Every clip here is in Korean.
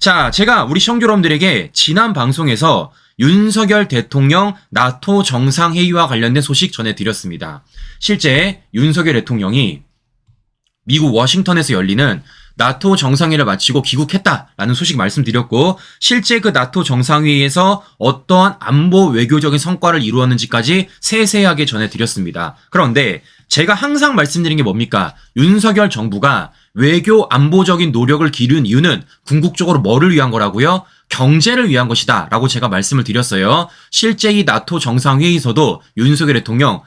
자, 제가 우리 시청자 여러분들에게 지난 방송에서 윤석열 대통령 나토 정상회의와 관련된 소식 전해드렸습니다. 실제 윤석열 대통령이 미국 워싱턴에서 열리는 나토 정상회의를 마치고 귀국했다라는 소식 말씀드렸고, 실제 그 나토 정상회의에서 어떠한 안보 외교적인 성과를 이루었는지까지 세세하게 전해드렸습니다. 그런데 제가 항상 말씀드린 게 뭡니까? 윤석열 정부가 외교 안보적인 노력을 기울인 이유는 궁극적으로 뭐를 위한 거라고요? 경제를 위한 것이다 라고 제가 말씀을 드렸어요. 실제 이 나토 정상회의에서도 윤석열 대통령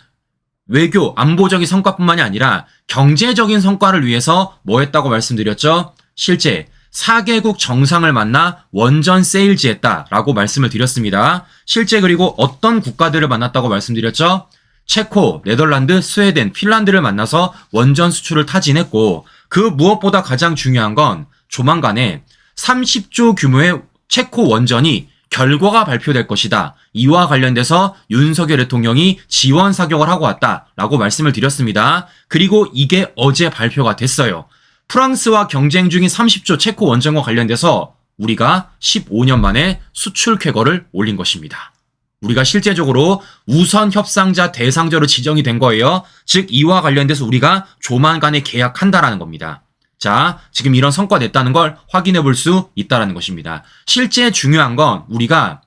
외교 안보적인 성과뿐만이 아니라 경제적인 성과를 위해서 뭐 했다고 말씀드렸죠? 실제 4개국 정상을 만나 원전 세일즈했다라고 말씀을 드렸습니다. 실제 그리고 어떤 국가들을 만났다고 말씀드렸죠? 체코, 네덜란드, 스웨덴, 핀란드를 만나서 원전 수출을 타진했고, 그 무엇보다 가장 중요한 건 조만간에 30조 규모의 체코 원전이 결과가 발표될 것이다. 이와 관련돼서 윤석열 대통령이 지원 사격을 하고 왔다라고 말씀을 드렸습니다. 그리고 이게 어제 발표가 됐어요. 프랑스와 경쟁 중인 30조 체코 원전과 관련돼서 우리가 15년 만에 수출 쾌거를 올린 것입니다. 우리가 실제적으로 우선 협상자 대상자로 지정이 된 거예요. 즉 이와 관련돼서 우리가 조만간에 계약한다라는 겁니다. 자, 지금 이런 성과 냈다는 걸 확인해 볼 수 있다는 것입니다. 실제 중요한 건 우리가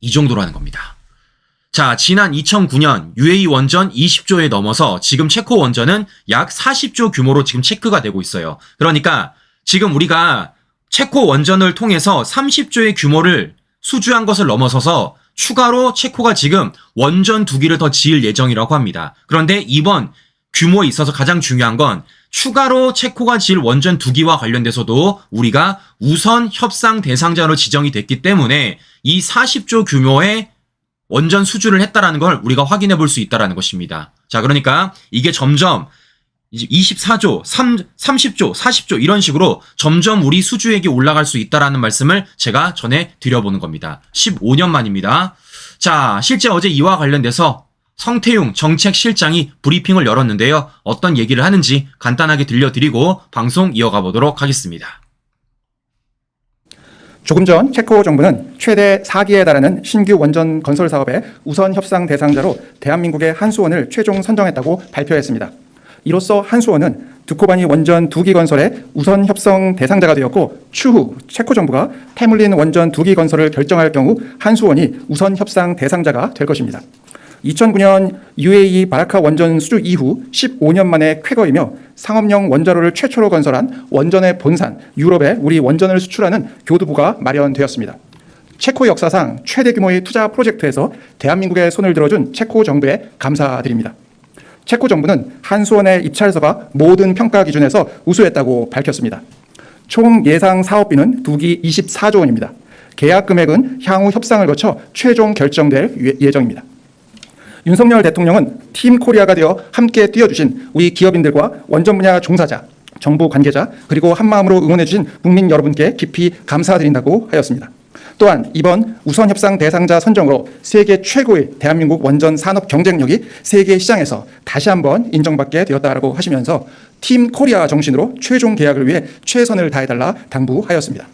이 정도라는 겁니다. 자, 지난 2009년 UAE 원전 20조에 넘어서 지금 체코 원전은 약 40조 규모로 지금 체크가 되고 있어요. 그러니까 지금 우리가 체코 원전을 통해서 30조의 규모를 수주한 것을 넘어서서 추가로 체코가 지금 원전 2기를 더 지을 예정이라고 합니다. 그런데 이번 규모에 있어서 가장 중요한 건 추가로 체코가 지을 원전 2기와 관련돼서도 우리가 우선 협상 대상자로 지정이 됐기 때문에 이 40조 규모의 원전 수주를 했다라는 걸 우리가 확인해 볼 수 있다라는 것입니다. 자, 그러니까 이게 점점 24조, 30조, 40조 이런 식으로 점점 우리 수주액이 올라갈 수 있다라는 말씀을 제가 전해 드려보는 겁니다. 15년 만입니다. 자, 실제 어제 이와 관련돼서 성태용 정책실장이 브리핑을 열었는데요. 어떤 얘기를 하는지 간단하게 들려드리고 방송 이어가 보도록 하겠습니다. 조금 전 체코 정부는 최대 4기에 달하는 신규 원전 건설 사업의 우선 협상 대상자로 대한민국의 한수원을 최종 선정했다고 발표했습니다. 이로써 한수원은 두코바니 원전 2기 건설의 우선 협상 대상자가 되었고, 추후 체코 정부가 태물린 원전 2기 건설을 결정할 경우 한수원이 우선 협상 대상자가 될 것입니다. 2009년 UAE 바라카 원전 수주 이후 15년 만에 쾌거이며 상업용 원자로를 최초로 건설한 원전의 본산 유럽에 우리 원전을 수출하는 교두보가 마련되었습니다. 체코 역사상 최대 규모의 투자 프로젝트에서 대한민국의 손을 들어준 체코 정부에 감사드립니다. 체코 정부는 한수원의 입찰서가 모든 평가 기준에서 우수했다고 밝혔습니다. 총 예상 사업비는 2기 24조 원입니다. 계약 금액은 향후 협상을 거쳐 최종 결정될 예정입니다. 윤석열 대통령은 팀 코리아가 되어 함께 뛰어주신 우리 기업인들과 원전 분야 종사자, 정부 관계자, 그리고 한마음으로 응원해주신 국민 여러분께 깊이 감사드린다고 하였습니다. 또한 이번 우선 협상 대상자 선정으로 세계 최고의 대한민국 원전 산업 경쟁력이 세계 시장에서 다시 한번 인정받게 되었다고 하시면서 팀 코리아 정신으로 최종 계약을 위해 최선을 다해달라 당부하였습니다.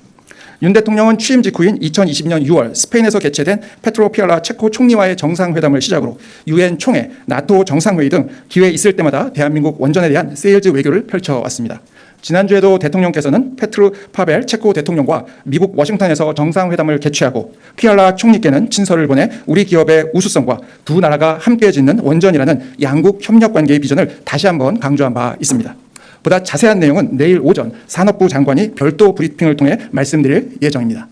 윤 대통령은 취임 직후인 2020년 6월 스페인에서 개최된 페트로 피알라 체코 총리와의 정상회담을 시작으로 유엔 총회, 나토 정상회의 등 기회 있을 때마다 대한민국 원전에 대한 세일즈 외교를 펼쳐왔습니다. 지난주에도 대통령께서는 페트루 파벨 체코 대통령과 미국 워싱턴에서 정상회담을 개최하고 피알라 총리께는 친서를 보내 우리 기업의 우수성과 두 나라가 함께 짓는 원전이라는 양국 협력 관계의 비전을 다시 한번 강조한 바 있습니다. 보다 자세한 내용은 내일 오전 산업부 장관이 별도 브리핑을 통해 말씀드릴 예정입니다.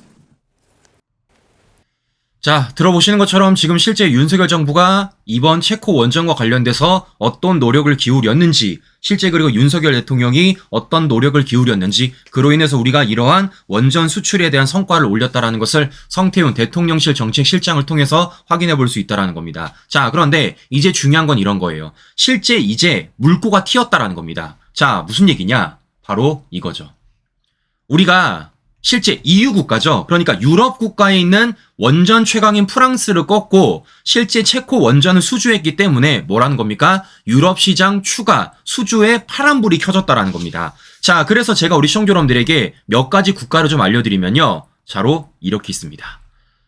자, 들어보시는 것처럼 지금 실제 윤석열 정부가 이번 체코 원전과 관련돼서 어떤 노력을 기울였는지, 실제 그리고 윤석열 대통령이 어떤 노력을 기울였는지, 그로 인해서 우리가 이러한 원전 수출에 대한 성과를 올렸다라는 것을 성태훈 대통령실 정책실장을 통해서 확인해 볼 수 있다라는 겁니다. 자, 그런데 이제 중요한 건 이런 거예요. 실제 이제 물꼬가 튀었다라는 겁니다. 자, 무슨 얘기냐? 바로 이거죠. 우리가 실제 EU 국가죠. 그러니까 유럽 국가에 있는 원전 최강인 프랑스를 꺾고 실제 체코 원전을 수주했기 때문에 뭐라는 겁니까? 유럽 시장 추가 수주에 파란불이 켜졌다라는 겁니다. 자, 그래서 제가 우리 시청자 여러분들에게 몇 가지 국가를 좀 알려드리면요. 자로 이렇게 있습니다.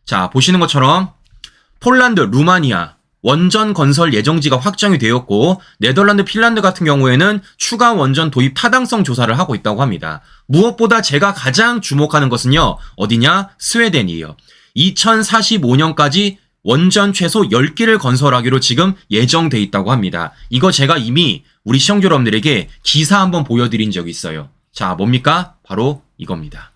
자, 보시는 것처럼 폴란드, 루마니아 원전 건설 예정지가 확정이 되었고 네덜란드, 핀란드 같은 경우에는 추가 원전 도입 타당성 조사를 하고 있다고 합니다. 무엇보다 제가 가장 주목하는 것은요. 어디냐? 스웨덴이에요. 2045년까지 원전 최소 10기를 건설하기로 지금 예정돼 있다고 합니다. 이거 제가 이미 우리 시청자 여러분들에게 기사 한번 보여드린 적이 있어요. 자, 뭡니까? 바로 이겁니다.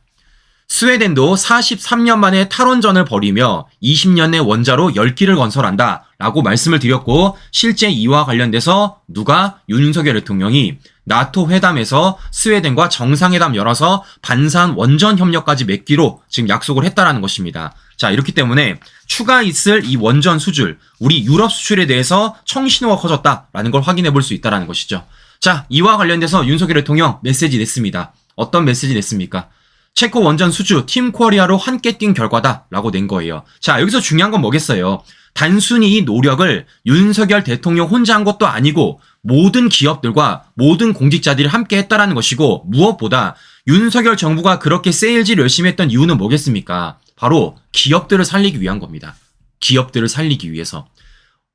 스웨덴도 43년 만에 탈원전을 벌이며 20년 내 원자로 10기를 건설한다 라고 말씀을 드렸고 실제 이와 관련돼서 누가 윤석열 대통령이 나토 회담에서 스웨덴과 정상회담 열어서 반산 원전 협력까지 맺기로 지금 약속을 했다라는 것입니다. 자, 이렇기 때문에 추가 있을 이 원전 수출, 우리 유럽 수출에 대해서 청신호가 커졌다라는 걸 확인해 볼 수 있다라는 것이죠. 자, 이와 관련돼서 윤석열 대통령 메시지 냈습니다. 어떤 메시지 냈습니까? 체코 원전 수주 팀 코리아로 함께 뛴 결과다라고 낸 거예요. 자, 여기서 중요한 건 뭐겠어요? 단순히 이 노력을 윤석열 대통령 혼자 한 것도 아니고 모든 기업들과 모든 공직자들이 함께 했다라는 것이고 무엇보다 윤석열 정부가 그렇게 세일즈를 열심히 했던 이유는 뭐겠습니까? 바로 기업들을 살리기 위한 겁니다. 기업들을 살리기 위해서.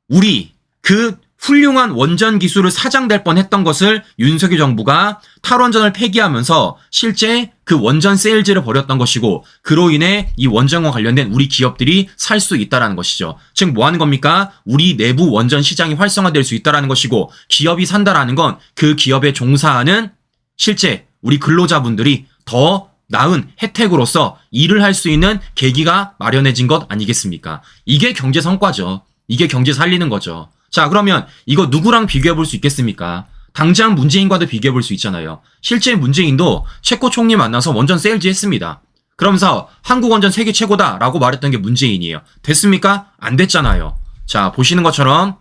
우리 그 훌륭한 원전 기술을 사장될 뻔했던 것을 윤석열 정부가 탈원전을 폐기하면서 실제 그 원전 세일즈를 벌였던 것이고 그로 인해 이 원전과 관련된 우리 기업들이 살 수 있다라는 것이죠. 즉 뭐 하는 겁니까? 우리 내부 원전 시장이 활성화될 수 있다라는 것이고 기업이 산다라는 건 그 기업에 종사하는 실제 우리 근로자분들이 더 나은 혜택으로서 일을 할 수 있는 계기가 마련해진 것 아니겠습니까? 이게 경제 성과죠. 이게 경제 살리는 거죠. 자, 그러면 이거 누구랑 비교해 볼 수 있겠습니까? 당장 문재인과도 비교해 볼 수 있잖아요. 실제 문재인도 체코 총리 만나서 원전 세일즈 했습니다. 그러면서 한국 원전 세계 최고다라고 말했던 게 문재인이에요. 됐습니까? 안 됐잖아요. 자, 보시는 것처럼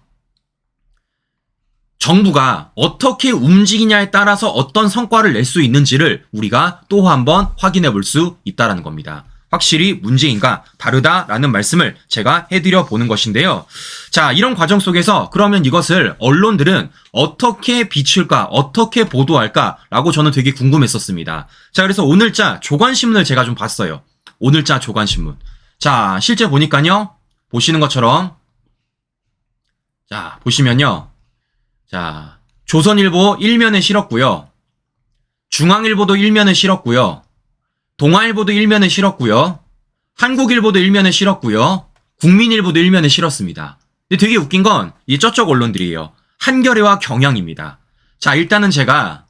정부가 어떻게 움직이냐에 따라서 어떤 성과를 낼 수 있는지를 우리가 또 한번 확인해 볼 수 있다는 겁니다. 확실히 문재인과 다르다라는 말씀을 제가 해드려 보는 것인데요. 자, 이런 과정 속에서 그러면 이것을 언론들은 어떻게 비출까, 어떻게 보도할까라고 저는 되게 궁금했었습니다. 자, 그래서 오늘자 조간신문을 제가 좀 봤어요. 오늘자 조간신문. 자, 실제 보니까요. 보시는 것처럼 자, 보시면요. 자, 조선일보 1면에 실었고요. 중앙일보도 1면에 실었고요. 동아일보도 1면에 실었고요. 한국일보도 1면에 실었고요. 국민일보도 1면에 실었습니다. 근데 되게 웃긴 건 이 저쪽 언론들이에요. 한겨레와 경향입니다. 자, 일단은 제가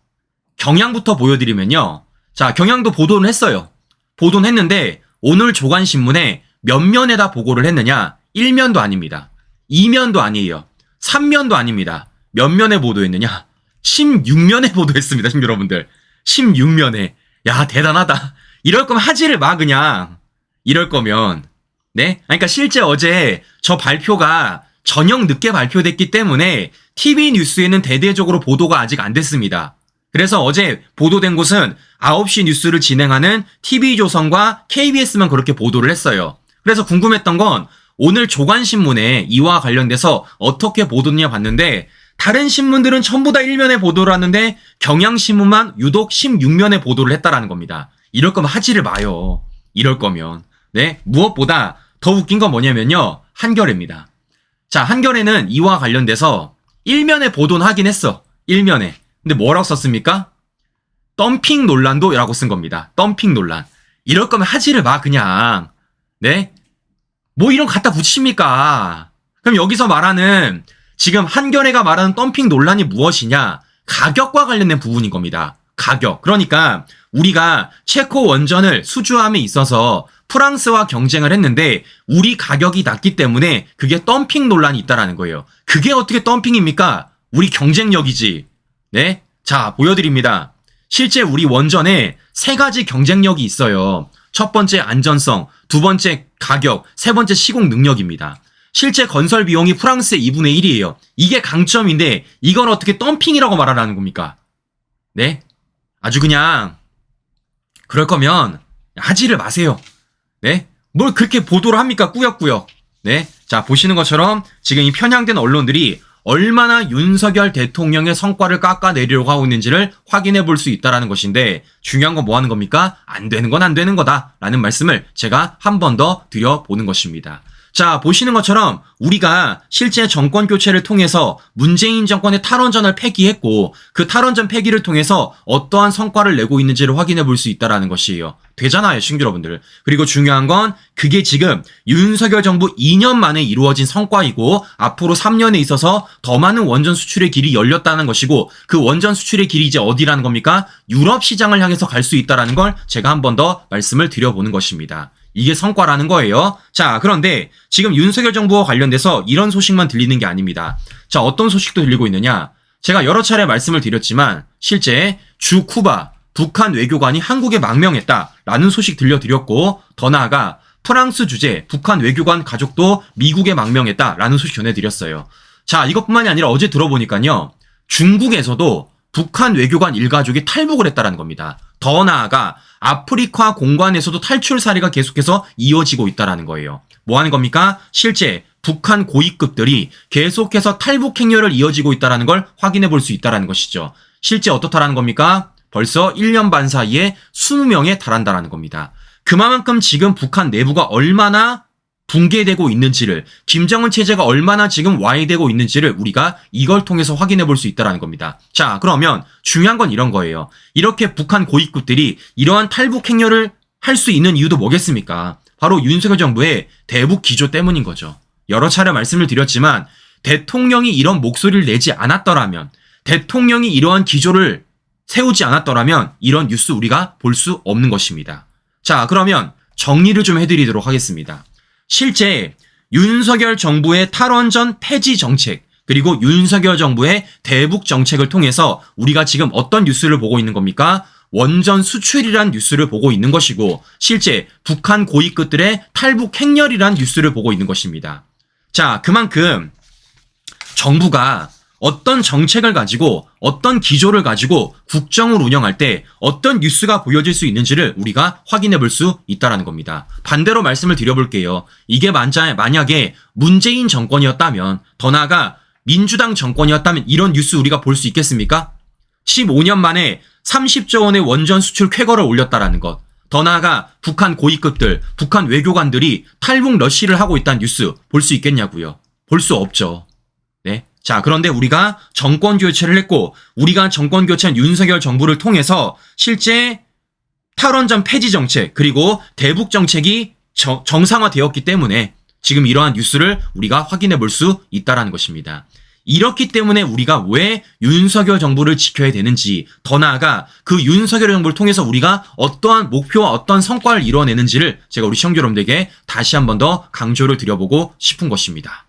경향부터 보여드리면요. 자, 경향도 보도는 했어요. 보도는 했는데 오늘 조간신문에 몇 면에다 보고를 했느냐? 1면도 아닙니다. 2면도 아니에요. 3면도 아닙니다. 몇 면에 보도했느냐? 16면에 보도했습니다. 여러분들. 16면에. 야, 대단하다. 이럴 거면 하지를 마, 그냥. 이럴 거면. 네? 그러니까 실제 어제 저 발표가 저녁 늦게 발표됐기 때문에 TV 뉴스에는 대대적으로 보도가 아직 안 됐습니다. 그래서 어제 보도된 곳은 9시 뉴스를 진행하는 TV조선과 KBS만 그렇게 보도를 했어요. 그래서 궁금했던 건 오늘 조간신문에 이와 관련돼서 어떻게 보도했냐 봤는데 다른 신문들은 전부 다 1면에 보도를 하는데 경향신문만 유독 16면에 보도를 했다라는 겁니다. 이럴 거면 하지를 마요. 이럴 거면. 네. 무엇보다 더 웃긴 건 뭐냐면요. 한겨레입니다. 자, 한겨레는 이와 관련돼서 1면에 보도는 하긴 했어. 1면에. 근데 뭐라고 썼습니까? 덤핑 논란도 라고 쓴 겁니다. 덤핑 논란. 이럴 거면 하지를 마, 그냥. 네. 뭐 이런 거 갖다 붙이십니까? 그럼 여기서 말하는 지금 한겨레가 말하는 덤핑 논란이 무엇이냐? 가격과 관련된 부분인 겁니다. 가격. 그러니까 우리가 체코 원전을 수주함에 있어서 프랑스와 경쟁을 했는데 우리 가격이 낮기 때문에 그게 덤핑 논란이 있다라는 거예요. 그게 어떻게 덤핑입니까? 우리 경쟁력이지. 네? 자, 보여드립니다. 실제 우리 원전에 3가지 경쟁력이 있어요. 첫 번째 안전성, 두 번째 가격, 세 번째 시공 능력입니다. 실제 건설 비용이 프랑스의 2분의 1이에요. 이게 강점인데 이걸 어떻게 덤핑이라고 말하라는 겁니까? 네? 아주 그냥 그럴 거면 하지를 마세요. 네? 뭘 그렇게 보도를 합니까? 꾸역꾸역. 네? 자, 보시는 것처럼 지금 이 편향된 언론들이 얼마나 윤석열 대통령의 성과를 깎아내리려고 하고 있는지를 확인해 볼 수 있다는 것인데, 중요한 건 뭐 하는 겁니까? 안 되는 건 안 되는 거다라는 말씀을 제가 한 번 더 드려보는 것입니다. 자, 보시는 것처럼 우리가 실제 정권 교체를 통해서 문재인 정권의 탈원전을 폐기했고, 그 탈원전 폐기를 통해서 어떠한 성과를 내고 있는지를 확인해 볼 수 있다는 것이에요. 되잖아요, 신규 여러분들. 그리고 중요한 건 그게 지금 윤석열 정부 2년 만에 이루어진 성과이고, 앞으로 3년에 있어서 더 많은 원전 수출의 길이 열렸다는 것이고, 그 원전 수출의 길이 이제 어디라는 겁니까? 유럽 시장을 향해서 갈 수 있다는 걸 제가 한 번 더 말씀을 드려보는 것입니다. 이게 성과라는 거예요. 자, 그런데 지금 윤석열 정부와 관련돼서 이런 소식만 들리는 게 아닙니다. 자, 어떤 소식도 들리고 있느냐? 제가 여러 차례 말씀을 드렸지만 실제 주 쿠바 북한 외교관이 한국에 망명했다라는 소식 들려드렸고, 더 나아가 프랑스 주재 북한 외교관 가족도 미국에 망명했다라는 소식 전해드렸어요. 자, 이것뿐만이 아니라 어제 들어보니까요, 중국에서도 북한 외교관 일가족이 탈북을 했다는 겁니다. 더 나아가 아프리카 공간에서도 탈출 사례가 계속해서 이어지고 있다는 거예요. 뭐 하는 겁니까? 실제 북한 고위급들이 계속해서 탈북 행렬을 이어지고 있다는 걸 확인해 볼 수 있다는 것이죠. 실제 어떻다라는 겁니까? 벌써 1년 반 사이에 20명에 달한다는 겁니다. 그만큼 지금 북한 내부가 얼마나 붕괴되고 있는지를, 김정은 체제가 얼마나 지금 와해되고 있는지를 우리가 이걸 통해서 확인해 볼 수 있다는 겁니다. 자, 그러면 중요한 건 이런 거예요. 이렇게 북한 고위급들이 이러한 탈북 행렬을 할 수 있는 이유도 뭐겠습니까? 바로 윤석열 정부의 대북 기조 때문인 거죠. 여러 차례 말씀을 드렸지만 대통령이 이런 목소리를 내지 않았더라면, 대통령이 이러한 기조를 세우지 않았더라면 이런 뉴스 우리가 볼 수 없는 것입니다. 자, 그러면 정리를 좀 해드리도록 하겠습니다. 실제 윤석열 정부의 탈원전 폐지 정책, 그리고 윤석열 정부의 대북 정책을 통해서 우리가 지금 어떤 뉴스를 보고 있는 겁니까? 원전 수출이란 뉴스를 보고 있는 것이고, 실제 북한 고위급들의 탈북 행렬이란 뉴스를 보고 있는 것입니다. 자, 그만큼 정부가 어떤 정책을 가지고 어떤 기조를 가지고 국정을 운영할 때 어떤 뉴스가 보여질 수 있는지를 우리가 확인해 볼 수 있다는 겁니다. 반대로 말씀을 드려볼게요. 이게 만약에 문재인 정권이었다면, 더 나아가 민주당 정권이었다면 이런 뉴스 우리가 볼 수 있겠습니까? 15년 만에 30조 원의 원전 수출 쾌거를 올렸다라는 것, 더 나아가 북한 고위급들, 북한 외교관들이 탈북 러시를 하고 있다는 뉴스 볼 수 있겠냐고요? 볼 수 없죠. 네. 자, 그런데 우리가 정권 교체를 했고, 우리가 정권 교체한 윤석열 정부를 통해서 실제 탈원전 폐지 정책, 그리고 대북 정책이 정상화되었기 때문에 지금 이러한 뉴스를 우리가 확인해 볼 수 있다는 것입니다. 이렇기 때문에 우리가 왜 윤석열 정부를 지켜야 되는지, 더 나아가 그 윤석열 정부를 통해서 우리가 어떠한 목표와 어떤 성과를 이뤄내는지를 제가 우리 시청자 여러분들에게 다시 한 번 더 강조를 드려보고 싶은 것입니다.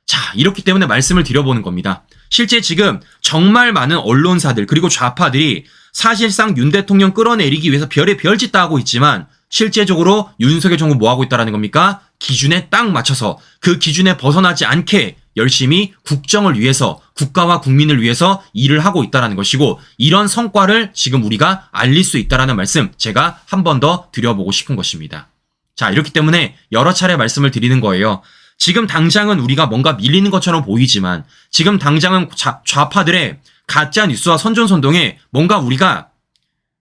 자, 이렇기 때문에 말씀을 드려보는 겁니다. 실제 지금 정말 많은 언론사들, 그리고 좌파들이 사실상 윤 대통령 끌어내리기 위해서 별의 별짓 다 하고 있지만, 실제적으로 윤석열 정부 뭐 하고 있다는 겁니까? 기준에 딱 맞춰서 그 기준에 벗어나지 않게 열심히 국정을 위해서, 국가와 국민을 위해서 일을 하고 있다는 것이고, 이런 성과를 지금 우리가 알릴 수 있다는 말씀 제가 한 번 더 드려보고 싶은 것입니다. 자, 이렇기 때문에 여러 차례 말씀을 드리는 거예요. 지금 당장은 우리가 뭔가 밀리는 것처럼 보이지만, 지금 당장은 좌파들의 가짜 뉴스와 선전선동에 뭔가 우리가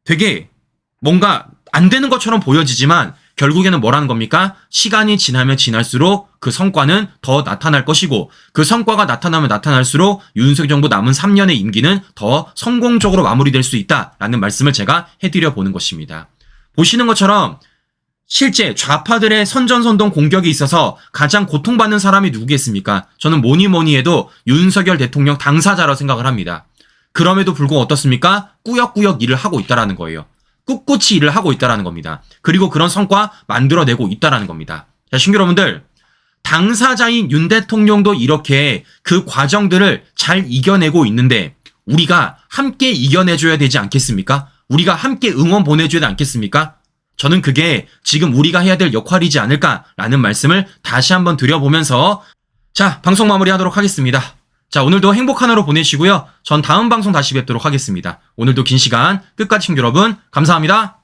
되게 뭔가 안 되는 것처럼 보여지지만, 결국에는 뭐라는 겁니까? 시간이 지나면 지날수록 그 성과는 더 나타날 것이고, 그 성과가 나타나면 나타날수록 윤석열 정부 남은 3년의 임기는 더 성공적으로 마무리될 수 있다라는 말씀을 제가 해드려 보는 것입니다. 보시는 것처럼 실제 좌파들의 선전선동 공격이 있어서 가장 고통받는 사람이 누구겠습니까? 저는 뭐니 해도 윤석열 대통령 당사자라고 생각을 합니다. 그럼에도 불구하고 어떻습니까? 꾸역꾸역 일을 하고 있다는 거예요. 꿋꿋이 일을 하고 있다는 겁니다. 그리고 그런 성과 만들어내고 있다는 겁니다. 자, 신규 여러분들, 당사자인 윤 대통령도 이렇게 그 과정들을 잘 이겨내고 있는데 우리가 함께 이겨내줘야 되지 않겠습니까? 우리가 함께 응원 보내줘야 되지 않겠습니까? 저는 그게 지금 우리가 해야 될 역할이지 않을까라는 말씀을 다시 한번 드려보면서, 자, 방송 마무리하도록 하겠습니다. 자, 오늘도 행복한 하루 보내시고요. 전 다음 방송 다시 뵙도록 하겠습니다. 오늘도 긴 시간 끝까지 시청자 여러분 감사합니다.